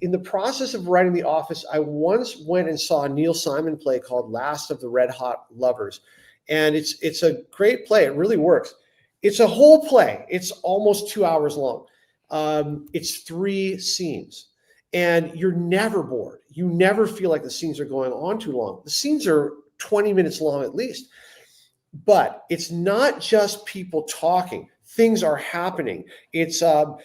In the process of writing The Office, I once went and saw a Neil Simon play called Last of the Red Hot Lovers. And it's a great play. It really works. It's a whole play. It's almost 2 hours long. It's 3 scenes. And you're never bored. You never feel like the scenes are going on too long. The scenes are 20 minutes long at least. But it's not just people talking. Things are happening. It's a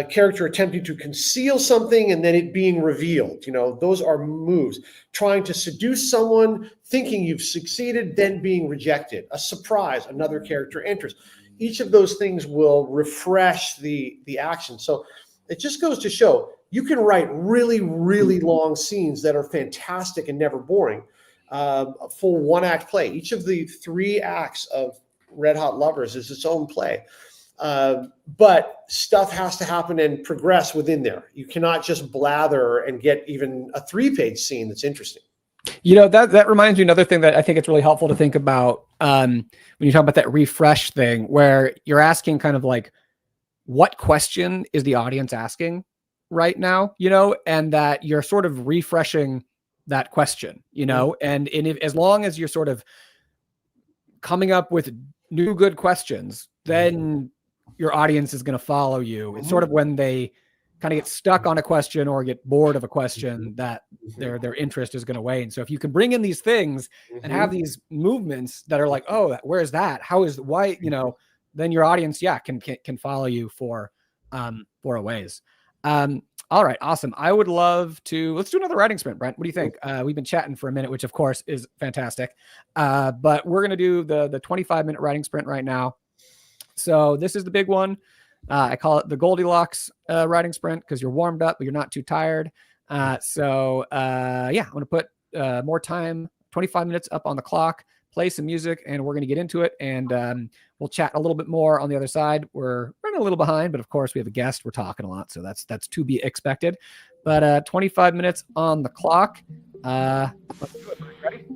character attempting to conceal something and then it being revealed. You know, those are moves. Trying to seduce someone, thinking you've succeeded, then being rejected. A surprise, another character enters. Each of those things will refresh the action. So it just goes to show you can write really, really long scenes that are fantastic and never boring. A full 1-act play. Each of the 3 acts of Red Hot Lovers is its own play. But stuff has to happen and progress within there. You cannot just blather and get even a 3-page scene that's interesting. You know, that reminds me another thing that I think it's really helpful to think about when you talk about that refresh thing, where you're asking kind of like, what question is the audience asking right now, you know, and that you're sort of refreshing that question, you know, and if, as long as you're sort of coming up with new good questions, then your audience is going to follow you. It's sort of when they kind of get stuck on a question or get bored of a question that their interest is going to wane. So if you can bring in these things and have these movements that are like, oh, where's that? How is why, you know, then your audience, yeah, can follow you for a ways. All right, awesome. I would love to, let's do another writing sprint, Brent. What do you think? We've been chatting for a minute, which of course is fantastic. But we're going to do the 25-minute writing sprint right now. So this is the big one. I call it the Goldilocks writing sprint because you're warmed up, but you're not too tired. Yeah, I'm going to put more time, 25 minutes up on the clock, play some music, and we're going to get into it. And we'll chat a little bit more on the other side. We're running a little behind, but of course we have a guest. We're talking a lot, so that's to be expected. But 25 minutes on the clock. Let's do it. Ready?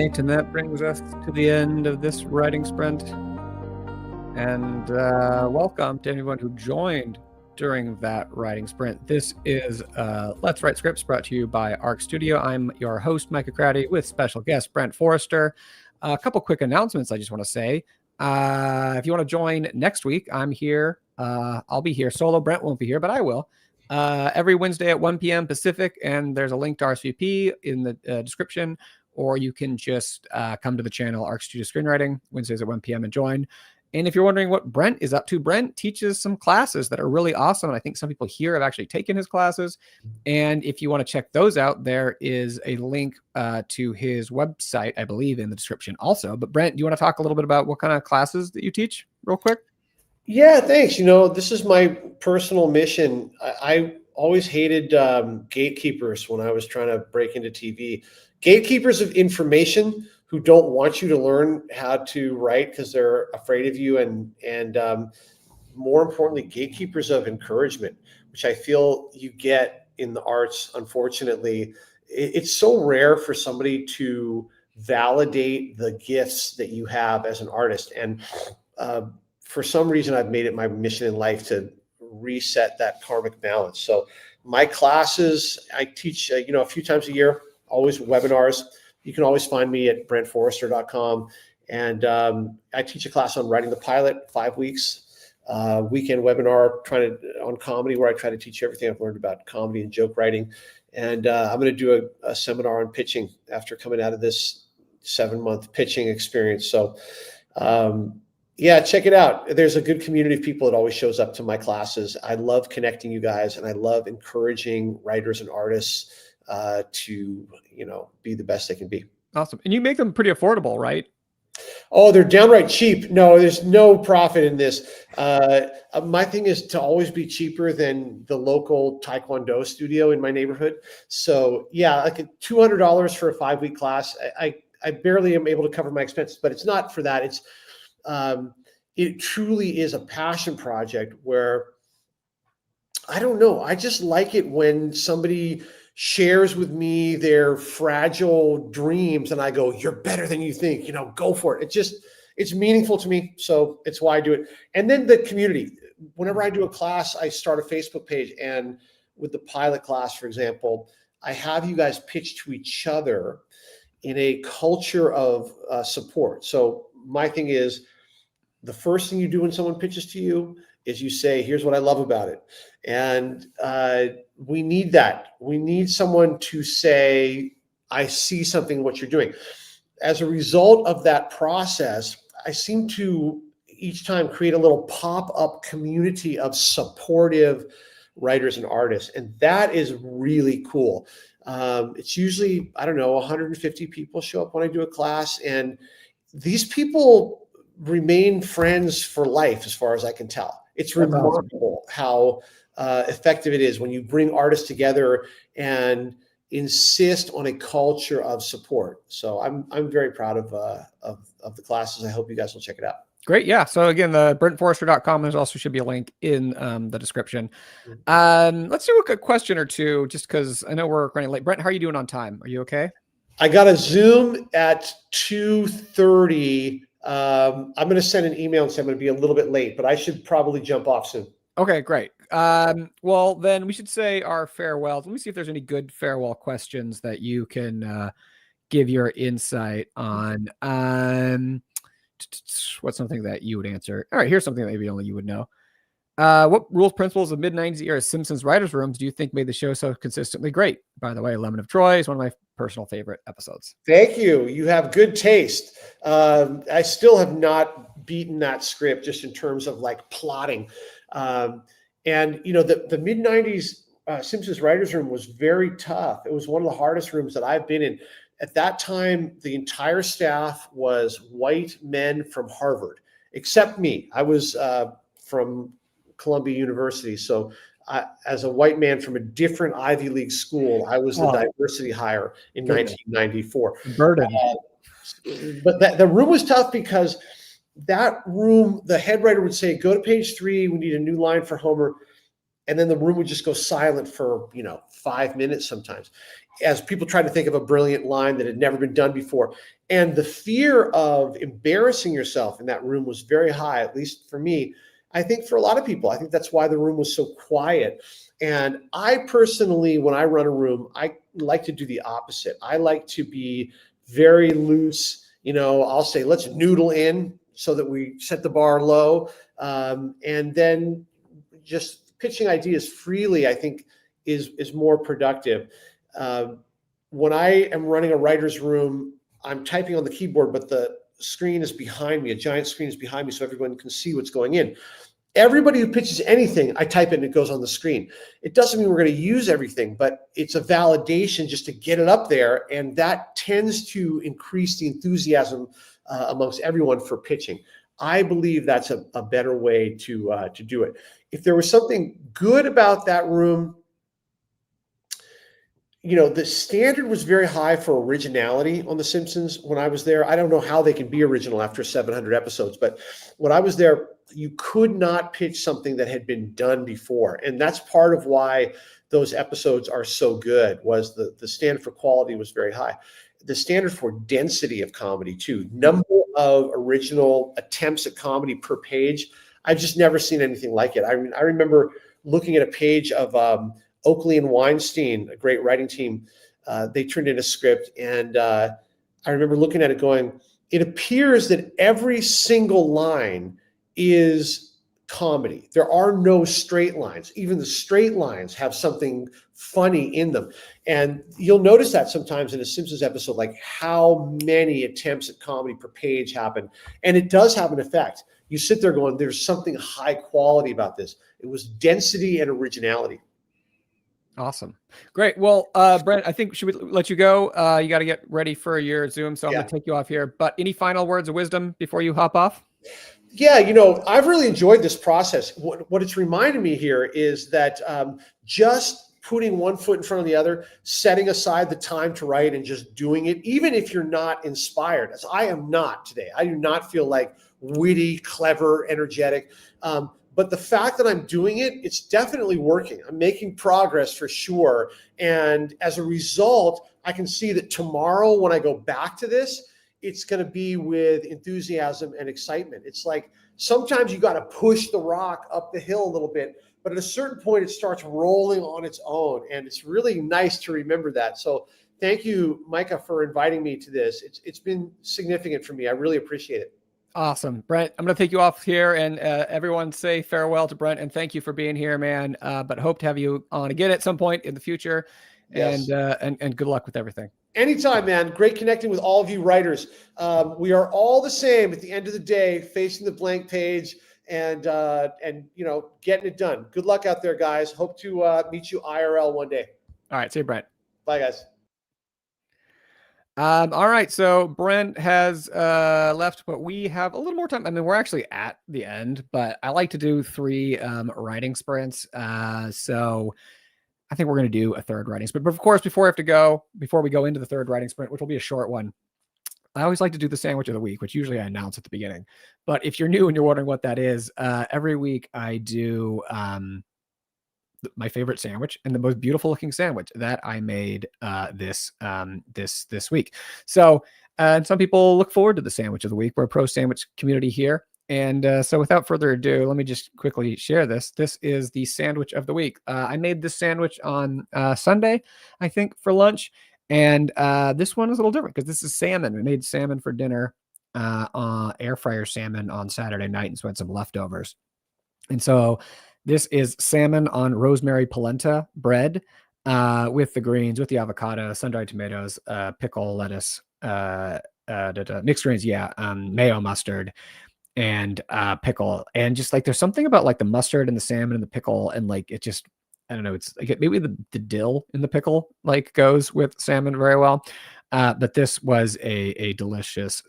right, and that brings us to the end of this writing sprint. And welcome to anyone who joined during that writing sprint. This is Let's Write Scripts, brought to you by Arc Studio. I'm your host, Micah Crowdy, with special guest Brent Forrester. A couple quick announcements I just want to say. If you want to join next week, I'm here. I'll be here solo. Brent won't be here, but I will. Every Wednesday at 1 p.m. Pacific, and there's a link to RSVP in the description, or you can just come to the channel, Arc Studio Screenwriting, Wednesdays at 1 p.m. and join. And if you're wondering what Brent is up to, Brent teaches some classes that are really awesome. And I think some people here have actually taken his classes. And if you want to check those out, there is a link to his website, I believe, in the description also. But Brent, do you want to talk a little bit about what kind of classes that you teach real quick? Yeah, thanks. This is my personal mission. I always hated gatekeepers when I was trying to break into TV. Gatekeepers of information who don't want you to learn how to write because they're afraid of you, and more importantly, gatekeepers of encouragement, which I feel you get in the arts. Unfortunately, it's so rare for somebody to validate the gifts that you have as an artist, and for some reason, I've made it my mission in life to reset that karmic balance. So my classes, I teach, a few times a year, always webinars. You can always find me at brentforrester.com. And I teach a class on writing the pilot, 5 weeks, weekend webinar on comedy, where I try to teach everything I've learned about comedy and joke writing. And I'm going to do a seminar on pitching after coming out of this 7-month pitching experience. So yeah, check it out. There's a good community of people that always shows up to my classes. I love connecting you guys, and I love encouraging writers and artists to be the best they can be. Awesome. And you make them pretty affordable, right? Oh, they're downright cheap. No, there's no profit in this. My thing is to always be cheaper than the local Taekwondo studio in my neighborhood. So yeah, like $200 for a 5-week class. I barely am able to cover my expenses, but it's not for that. It truly is a passion project where, I don't know, I just like it when somebody shares with me their fragile dreams and I go, you're better than you think, go for it. It's meaningful to me. So it's why I do it. And then the community, whenever I do a class, I start a Facebook page, and with the pilot class, for example, I have you guys pitch to each other in a culture of support. So my thing is, the first thing you do when someone pitches to you is you say, here's what I love about it. And we need that. We need someone to say, I see something in what you're doing. As a result of that process, I seem to each time create a little pop-up community of supportive writers and artists. And that is really cool. It's usually, 150 people show up when I do a class. And these people remain friends for life, as far as I can tell. It's remarkable how effective it is when you bring artists together and insist on a culture of support. So I'm very proud of the classes. I hope you guys will check it out. Great. Yeah. So again, the brentforrester.com, there's also should be a link in the description. Let's do a question or two, just because I know we're running late. Brent, how are you doing on time? Are you okay? I got a Zoom at 2:30. I'm going to send an email and say I'm going to be a little bit late, but I should probably jump off soon. Okay, great. Well, then we should say our farewells. Let me see if there's any good farewell questions that you can give your insight on. What's something that you would answer? All right, here's something that maybe only you would know. What rules, principles of mid-90s era Simpsons writers' rooms do you think made the show so consistently great? By the way, Lemon of Troy is one of my personal favorite episodes. Thank you. You have good taste. I still have not beaten that script just in terms of like plotting. And the mid-90s Simpsons writers' room was very tough. It was one of the hardest rooms that I've been in. At that time, the entire staff was white men from Harvard, except me. I was from Columbia University. So as a white man from a different Ivy League school, I was the diversity hire in 1994. Burden. But the room was tough because that room, the head writer would say, go to page 3. We need a new line for Homer. And then the room would just go silent for, 5 minutes sometimes, as people tried to think of a brilliant line that had never been done before. And the fear of embarrassing yourself in that room was very high, at least for me. I think for a lot of people, I think that's why the room was so quiet. And I personally, when I run a room, I like to do the opposite. I like to be very loose. I'll say, let's noodle in so that we set the bar low. And then just pitching ideas freely, I think, is more productive. When I am running a writer's room, I'm typing on the keyboard, but the screen is behind me. A giant screen is behind me, so everyone can see what's going in. Everybody who pitches anything, I type it and it goes on the screen. It doesn't mean we're going to use everything, but it's a validation just to get it up there, and that tends to increase the enthusiasm amongst everyone for pitching. I believe that's a better way to do it. If there was something good about that room, the standard was very high for originality on The Simpsons when I was there. I don't know how they can be original after 700 episodes, but when I was there, you could not pitch something that had been done before. And that's part of why those episodes are so good, was the standard for quality was very high. The standard for density of comedy too, number of original attempts at comedy per page. I've just never seen anything like it. I remember looking at a page of Oakley and Weinstein, a great writing team. They turned in a script, and I remember looking at it going, it appears that every single line is comedy. There are no straight lines. Even the straight lines have something funny in them. And you'll notice that sometimes in a Simpsons episode, like how many attempts at comedy per page happen. And it does have an effect. You sit there going, there's something high quality about this. It was density and originality. Awesome. Great. Well, Brent, I think should we let you go? You got to get ready for your Zoom, so I'm going to take you off here. But any final words of wisdom before you hop off? Yeah, I've really enjoyed this process. What it's reminded me here is that just putting one foot in front of the other, setting aside the time to write and just doing it, even if you're not inspired, as I am not today. I do not feel like witty, clever, energetic. But the fact that I'm doing it, it's definitely working. I'm making progress for sure. And as a result, I can see that tomorrow when I go back to this, it's going to be with enthusiasm and excitement. It's like sometimes you got to push the rock up the hill a little bit, but at a certain point it starts rolling on its own. And it's really nice to remember that. So thank you, Micah, for inviting me to this. It's been significant for me. I really appreciate it. Awesome. Brent, I'm going to take you off here, and everyone say farewell to Brent, and thank you for being here, man. But hope to have you on again at some point in the future. Yes. And good luck with everything. Anytime, man. Great connecting with all of you writers. We are all the same at the end of the day, facing the blank page and getting it done. Good luck out there, guys. Hope to meet you IRL one day. All right. See you, Brent. Bye, guys. All right. So Brent has left, but we have a little more time. I mean, we're actually at the end, but I like to do 3 writing sprints. So I think we're going to do a 3rd writing sprint. But of course, before we go into the 3rd writing sprint, which will be a short one, I always like to do the sandwich of the week, which usually I announce at the beginning. But if you're new and you're wondering what that is, every week I do my favorite sandwich and the most beautiful looking sandwich that I made this week. So some people look forward to the sandwich of the week. We're a pro sandwich community here. And so without further ado, let me just quickly share this. This is the sandwich of the week. I made this sandwich on Sunday, I think, for lunch. And this one is a little different because this is salmon. We made salmon for dinner, air fryer salmon on Saturday night, and so I had some leftovers. And so this is salmon on rosemary polenta bread with the greens, with the avocado, sun-dried tomatoes, pickle, lettuce, mixed greens, mayo, mustard, and pickle. And just like there's something about like the mustard and the salmon and the pickle, and like it just, I don't know, it's like maybe the dill in the pickle like goes with salmon very well. But this was a delicious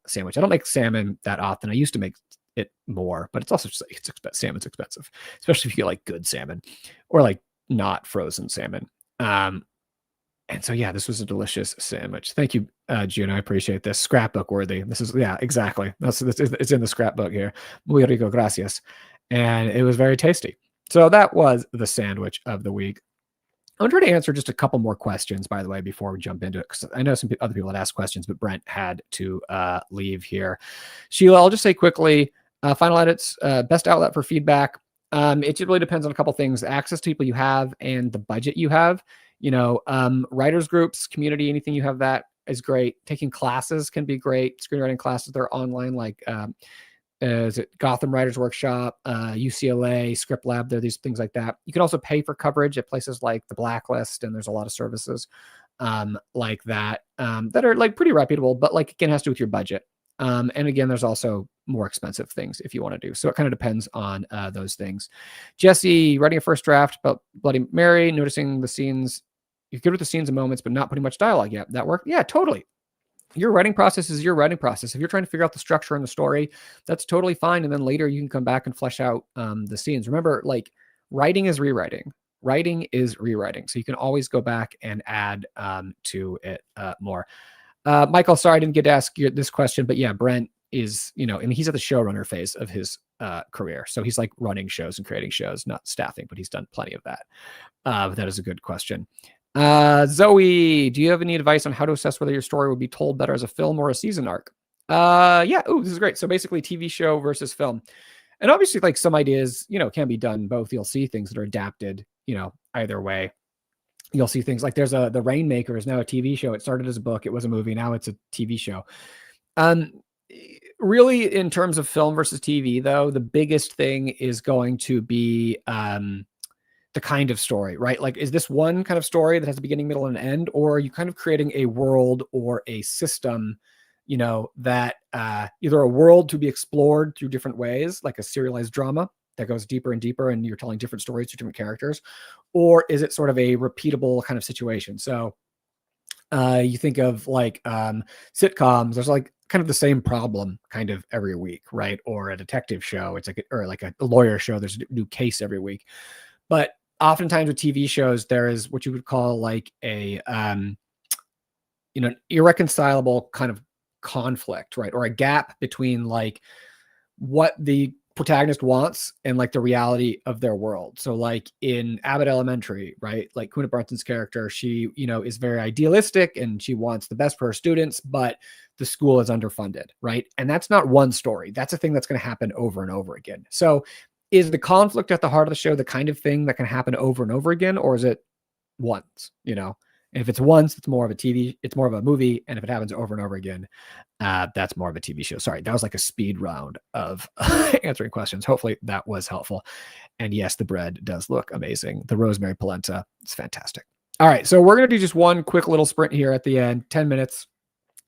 sandwich. I don't make salmon that often. I used to make it more, but it's also just like salmon's expensive, especially if you get like good salmon or like not frozen salmon. And so, yeah, this was a delicious sandwich. Thank you, Juno. I appreciate this. Scrapbook worthy. This is, yeah, exactly. It's in the scrapbook here. Muy rico, gracias. And it was very tasty. So that was the sandwich of the week. I'm going to try to answer just a couple more questions, by the way, before we jump into it, because I know some other people had asked questions, but Brent had to leave here. Sheila, I'll just say quickly, final edits, best outlet for feedback. It really depends on a couple things: access to people you have and the budget you have. Writers groups, community, anything you have that is great. Taking classes can be great. Screenwriting classes, they're online, like is it Gotham Writers Workshop, UCLA, Script Lab, there are these things like that. You can also pay for coverage at places like the Blacklist, and there's a lot of services like that that are like pretty reputable, but like again, has to do with your budget. And again, there's also more expensive things if you want to do. So it kind of depends on those things. Jesse, writing a first draft about Bloody Mary, noticing the scenes. You're good with the scenes and moments, but not putting much dialogue yet. That worked? Yeah, totally. Your writing process is your writing process. If you're trying to figure out the structure and the story, that's totally fine. And then later you can come back and flesh out the scenes. Remember, like, writing is rewriting. Writing is rewriting. So you can always go back and add to it more. Michael, sorry I didn't get to ask you this question, but yeah, Brent is, he's at the showrunner phase of his career. So he's like running shows and creating shows, not staffing, but he's done plenty of that. But that is a good question. Zoe, do you have any advice on how to assess whether your story would be told better as a film or a season arc? Yeah. Oh, this is great. So basically TV show versus film. And obviously like some ideas, can be done both. You'll see things that are adapted, either way. You'll see things like there's The Rainmaker is now a TV show. It started as a book. It was a movie. Now it's a TV show. Really in terms of film versus TV though, the biggest thing is going to be, the kind of story, right? Like, is this one kind of story that has a beginning, middle, and an end, or are you kind of creating a world or a system, that either a world to be explored through different ways, like a serialized drama that goes deeper and deeper, and you're telling different stories to different characters, or is it sort of a repeatable kind of situation? So you think of like sitcoms, there's like kind of the same problem kind of every week, right? Or a detective show, it's like, or like a lawyer show, there's a new case every week. But oftentimes with TV shows, there is what you would call like a, irreconcilable kind of conflict, right? Or a gap between like what the protagonist wants and like the reality of their world. So like in Abbott Elementary, right? Like Kuna Brunson's character, she, is very idealistic and she wants the best for her students, but the school is underfunded, right? And that's not one story. That's a thing that's going to happen over and over again. So is the conflict at the heart of the show the kind of thing that can happen over and over again, or is it once, And if it's once, it's more of a movie. And if it happens over and over again, that's more of a TV show. Sorry, that was like a speed round of answering questions. Hopefully that was helpful. And yes, the bread does look amazing. The rosemary polenta, it's fantastic. All right, so we're going to do just one quick little sprint here at the end, 10 minutes,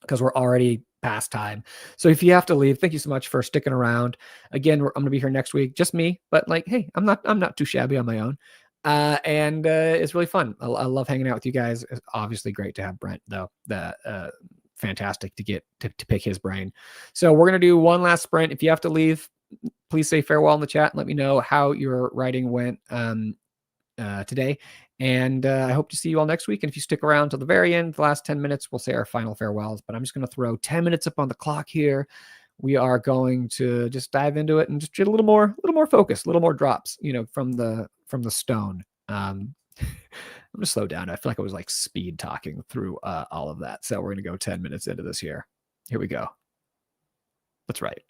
because we're already past time. So if you have to leave, thank you so much for sticking around. Again, I'm going to be here next week, just me, but like, hey, I'm not too shabby on my own. And it's really fun. I love hanging out with you guys. It's obviously great to have Brent though. Fantastic to get to pick his brain. So we're going to do one last sprint. If you have to leave, please say farewell in the chat and let me know how your writing went today. And I hope to see you all next week. And if you stick around till the very end, the last 10 minutes, we'll say our final farewells. But I'm just going to throw 10 minutes up on the clock here. We are going to just dive into it and just get a little more focus, a little more drops, from the stone. I'm going to slow down. I feel like I was like speed talking through all of that. So we're going to go 10 minutes into this here. Here we go. Let's write.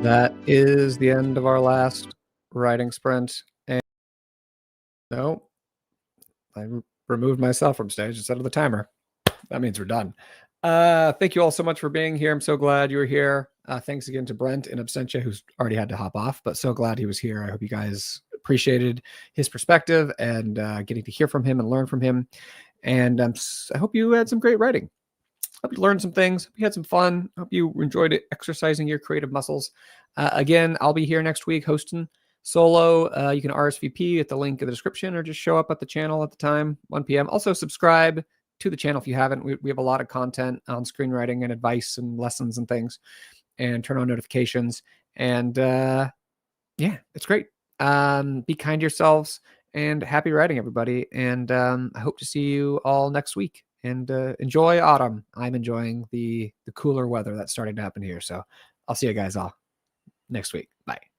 That is the end of our last writing sprint. And no, I removed myself from stage instead of the timer. That means we're done. Thank you all so much for being here. I'm so glad you were here. Thanks again to Brent in absentia, who's already had to hop off, but so glad he was here. I hope you guys appreciated his perspective and getting to hear from him and learn from him. And I hope you had some great writing. Hope you learned some things. Hope you had some fun. Hope you enjoyed it, exercising your creative muscles. Again, I'll be here next week hosting solo. You can RSVP at the link in the description or just show up at the channel at the time, 1 p.m. Also, subscribe to the channel if you haven't. We have a lot of content on screenwriting and advice and lessons and things, and turn on notifications. And yeah, it's great. Be kind to yourselves and happy writing, everybody. And I hope to see you all next week. And enjoy autumn. I'm enjoying the cooler weather that's starting to happen here. So I'll see you guys all next week. Bye.